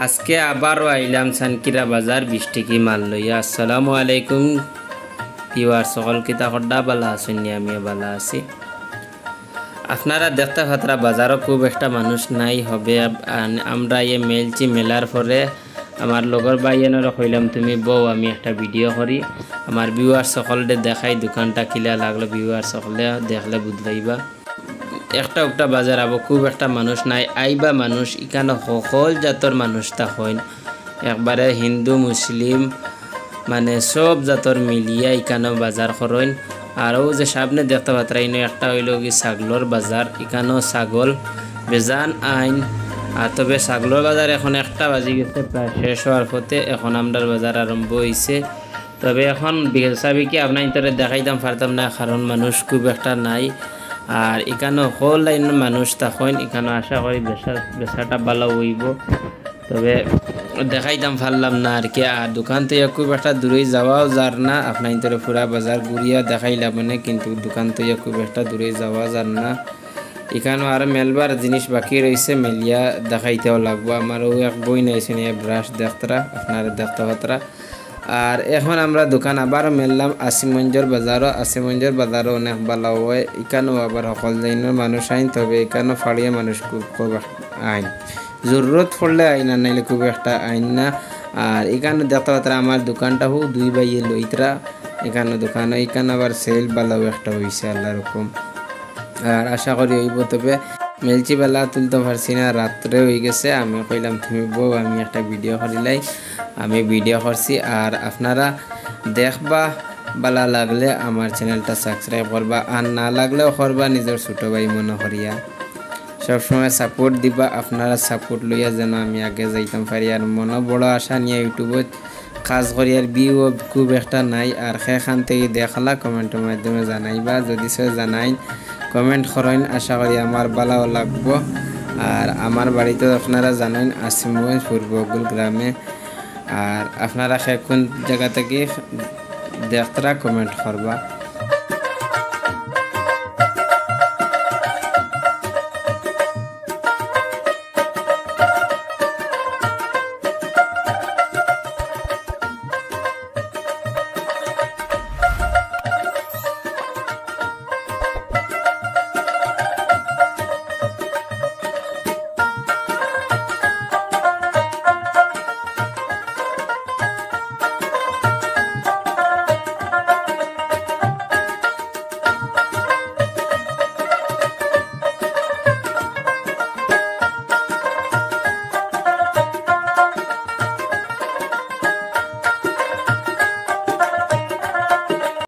আজকে আবারও আইলাম সানকিরা বাজার বৃষ্টিকি মাল লইয়া। আসসালামু আলাইকুম ভিউয়ার, সকল কিতা খড্ডা বালা আছেন? আমিও বালা আছি। আপনারা দেখতে পাত্রা বাজারও খুব একটা মানুষ নাই হবে। আমরা মেলছি, মেলার পরে আমার লগর বাইয়েনরা কইলাম তুমি বউ আমি একটা ভিডিও করি, আমার ভিউয়ার সকলকে দেখাই দোকানটা কিলা লাগলো। ভিউয়ার সকলে দেখলে বুঝলাইবা একটা একটা বাজার আবো, খুব একটা মানুষ নাই। আইবা মানুষ এখানে সকল জাতর মানুষ তখন একবারে হিন্দু মুসলিম মানে সব জাতর মিলিয়া এখানেও বাজার করেন। আরও যে সামনে দেখতে পাত্রাইন একটা হইল কি ছাগলর বাজার, এখানেও ছাগল বেজান আইন। আর তবে ছাগলর বাজার এখন একটা বাজি গেছে, প্রায় শেষ হওয়ার পথে এখন আমরার বাজার আরম্ভ হয়েছে। তবে এখন বেচা বিকি আপনার ইন্তরে দেখাইতাম পারতাম না, কারণ মানুষ খুব একটা নাই। আর এখানে হোল লাইন মানুষ তখন এখানে আশা করি বেচাটা ভালো হইব, তবে দেখাইতাম পারলাম না আর কি। আর দোকান থেকে খুব একটা দূরে যাওয়াও যার না, আপনার ইন্তরে পুরা বাজার ঘুরিয়া দেখাইলাম মানে, কিন্তু দোকান থেকে খুব একটা দূরে যাওয়া যার না। এখানেও আর মেলবার জিনিস বাকি রয়েছে, মেলিয়া দেখাইতেও লাগবো। আমারও এক বই নাইছে নিয়ে ব্রাশ দেখতরা, আপনারা দেখতে পাত্রা। আর এখন আমরা দোকান আবার মেললাম আসিমঞ্জর বাজারও। আসিমঞ্জর বাজারও অনেক ভালো হয়, এখানেও আবার সকল লাইনের মানুষ আইন, তবে এখানেও ফাড়িয়া মানুষ খুব আইন, জরুরত পড়লে আইন, আর নাইলে খুব একটা আইন না। আর এখানে দেখতে পাত্রা আমার দোকানটা হোক দুই বাইয়ে লইতরা, এখানে দোকান এখানে আবার সেল ভালো একটা হয়েছে আল্লাহ রকম। আর আশা করি হইব, তবে মেলচি বেলা তুলতে পারছি না, রাত্রে হয়ে গেছে। আমি কইলাম তুমি বউ আমি একটা ভিডিও করিলাই, আমি ভিডিও করছি। আর আপনারা দেখবা, ভালো লাগলে আমার চ্যানেলটা সাবস্ক্রাইব করবা, আর না লাগলেও করবা, নিজের ছোটো ভাই মনে করিয়া সবসময় সাপোর্ট দিবা। আপনারা সাপোর্ট লইয়া যেন আমি আগে যাইতাম পারি। আর মনে বড় আশা নিয়ে ইউটিউবত কাজ করি, আর ভিউ খুব একটা নাই। আর সেখান থেকে দেখলা কমেন্টের মাধ্যমে জানাইবা, যদি সে জানাই কমেন্ট করেন, আশা করি আমার ভালো লাগবো। আর আমার বাড়িতে আপনারা জানেন আসিমগঞ্জ পূর্বগুল গ্রামে। আর আপনারা কোন জায়গা থেকে দেখতরা কমেন্ট করবা।